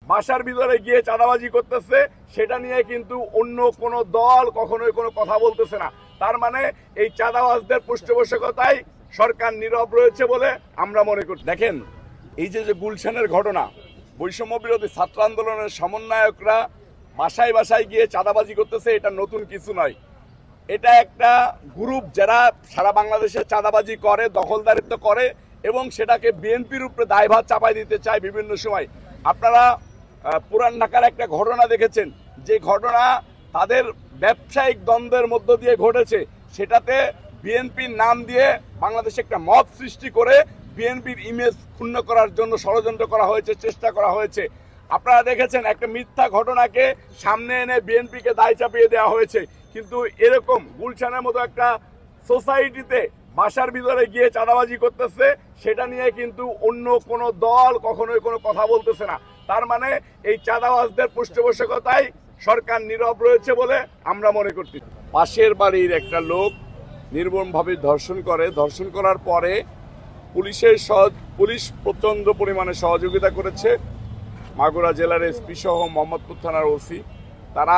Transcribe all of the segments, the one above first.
বাসার ভিতরে গিয়ে চাঁদাবাজি করতেছে, সেটা নিয়ে কিন্তু অন্য কোনো দল কখনোই কোনো কথা বলতেছে না। তার মানে এই চাঁদাবাজদের পৃষ্ঠপোষকতায় সরকার নীরব রয়েছে বলে আমরা মনে করি। দেখেন, এই যে গুলশানের ঘটনা, বৈষম্য বিরোধী ছাত্র আন্দোলনের সমন্বয়করা বাসায় বাসায় গিয়ে চাঁদাবাজি করতেছে, এটা নতুন কিছু নয়। এটা একটা গ্রুপ যারা সারা বাংলাদেশে চাঁদাবাজি করে, দখলদারিত্ব করে এবং সেটাকে বিএনপির উপরে দায়ভার চাপাই দিতে চায় বিভিন্ন সময়। আপনারা পুরান ঢাকার একটা ঘটনা দেখেছেন, যে ঘটনা তাদের ব্যবসায়িক দ্বন্দ্বের মধ্য দিয়ে ঘটেছে, সেটাতে বিএনপির নাম দিয়ে বাংলাদেশে একটা মত সৃষ্টি করে বিএনপির ইমেজ ক্ষুণ্ণ করার জন্য ষড়যন্ত্র করা হয়েছে, চেষ্টা করা হয়েছে। আপনারা দেখেছেন একটা মিথ্যা ঘটনাকে সামনে এনে বিএনপিকে দায় চাপিয়ে দেওয়া হয়েছে। কিন্তু এরকম গুলশানের মতো একটা সোসাইটিতে বাসার ভিতরে গিয়ে চাঁদাবাজি করতেছে, সেটা নিয়ে কিন্তু অন্য কোনো দল কখনোই কোনো কথা বলতেছে না। তার মানে এই চাঁদাবাজদের পৃষ্ঠপোষকতায় সরকার নীরব রয়েছে বলে আমরা মনে করছি। পাশের বাড়ির একটা লোক নির্মমভাবে ধর্ষণ করে, ধর্ষণ করার পরে পুলিশ প্রচন্ড পরিমাণে সহযোগিতা করেছে। মাগুরা জেলার এসপি সহ মোহাম্মদপুর থানার ওসি তারা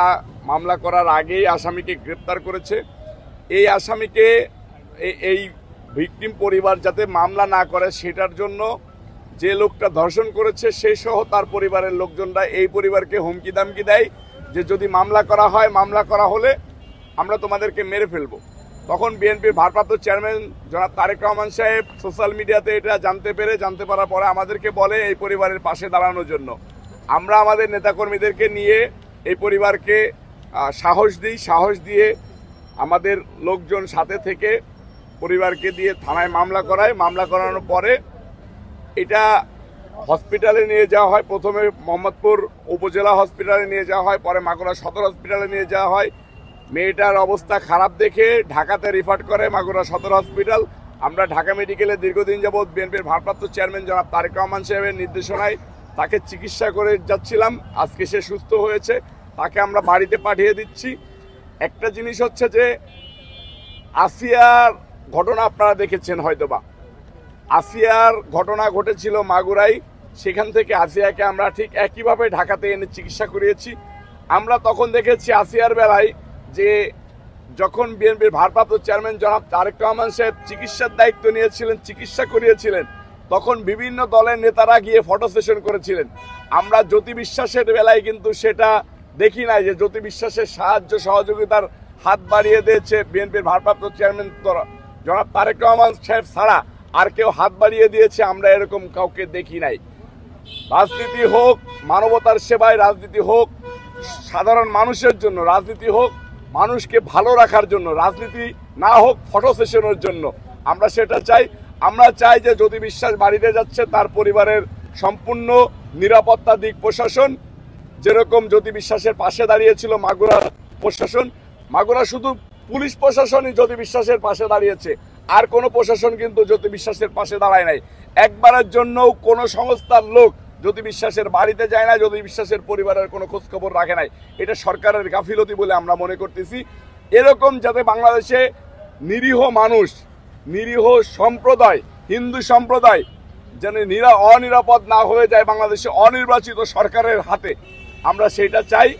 মামলা করার আগেই আসামিকে গ্রেপ্তার করেছে। এই আসামিকে এই ভিকটিম পরিবার যাতে মামলা না করে সেটার জন্য যে লোকটা ধর্ষণ করেছে সে সহ তার পরিবারের লোকজনরা এই পরিবারকে হুমকি দামকি দেয় যে যদি মামলা করা হয়, মামলা করা হলে আমরা তোমাদেরকে মেরে ফেলবো। তখন বিএনপির ভারপ্রাপ্ত চেয়ারম্যান জনাব তারেক রহমান সাহেব সোশ্যাল মিডিয়াতে এটা জানতে পারার পরে আমাদেরকে বলে এই পরিবারের পাশে দাঁড়ানোর জন্য। আমরা আমাদের নেতাকর্মীদেরকে নিয়ে এই পরিবারকে সাহস দিয়ে আমাদের লোকজন সাথে থেকে পরিবারকে দিয়ে থানায় মামলা করায়। মামলা করানোর পরে এটা হসপিটালে নিয়ে যাওয়া হয়। প্রথমে মোহাম্মদপুর উপজেলা হসপিটালে নিয়ে যাওয়া হয়, পরে মাগুরা সদর হসপিটালে নিয়ে যাওয়া হয়। মেয়েটার অবস্থা খারাপ দেখে ঢাকাতে রিফার করে মাগুরা সদর হসপিটাল। আমরা ঢাকা মেডিকেলে দীর্ঘদিন যাবৎ বিএনপির ভারপ্রাপ্ত চেয়ারম্যান জনাব তারেক রহমান সাহেবের নির্দেশনায় তাকে চিকিৎসা করে যাচ্ছিলাম। আজকে সে সুস্থ হয়েছে, তাকে আমরা বাড়িতে পাঠিয়ে দিচ্ছি। একটা জিনিস হচ্ছে যে আসিয়ার ঘটনা আপনারা দেখেছেন হয়তোবা, আসিয়ার ঘটনা ঘটেছিল মাগুরায়। সেখান থেকে আসিয়াকে আমরা ঠিক একইভাবে ঢাকাতে এনে চিকিৎসা করিয়েছি। আমরা তখন দেখেছি আসিয়ার বেলায় যে যখন বিএনপির ভারপ্রাপ্ত চেয়ারম্যান জনাব তারেক রহমান সাহেব চিকিৎসার দায়িত্ব নিয়েছিলেন, চিকিৎসা করিয়েছিলেন, তখন বিভিন্ন দলের নেতারা গিয়ে ফটো সেশন করেছিলেন। আমরা জ্যোতি বিশ্বাসের বেলায় কিন্তু সেটা দেখি নাই যে জ্যোতি বিশ্বাসের সাহায্য সহযোগিতার হাত বাড়িয়ে দিয়েছে বিএনপির ভারপ্রাপ্ত চেয়ারম্যান জনাব তারেক রহমান সাহেব ছাড়া আর কেউ হাত বাড়িয়ে দিয়েছে আমরা এরকম কাউকে দেখি নাই। রাজনীতি হোক মানবতার সেবায়, রাজনীতি হোক সাধারণ মানুষের জন্য, রাজনীতি হোক মানুষকে ভালো রাখার জন্য, রাজনীতি না হোক ফটো সেশনের জন্য। আমরা সেটা চাই। আমরা চাই যে জ্যোতি বিশ্বাস বাড়িতে যাচ্ছে তার পরিবারের সম্পূর্ণ নিরাপত্তা দিক প্রশাসন, যেরকম জ্যোতি বিশ্বাসের পাশে দাঁড়িয়েছিল মাগুরা প্রশাসন। মাগুরা শুধু পুলিশ প্রশাসনই জ্যোতি বিশ্বাসের পাশে দাঁড়িয়েছে, আর কোনো প্রশাসন কিন্তু জ্যোতি বিশ্বাসের পাশে দাঁড়ায় নাই। একবারের জন্যও কোনো সংস্থার লোক জ্যোতি বিশ্বাসের বাড়িতে যায় না, জ্যোতি বিশ্বাসের পরিবারের কোনো খোঁজখবর রাখে নাই। এটা সরকারের গাফিলতি বলে আমরা মনে করতেছি। এরকম যাতে বাংলাদেশে নিরীহ মানুষ, নিরীহ সম্প্রদায়, হিন্দু সম্প্রদায় যেন অনিরাপদ না হয়ে যায় বাংলাদেশে অনির্বাচিত সরকারের হাতে, আমরা সেটা চাই।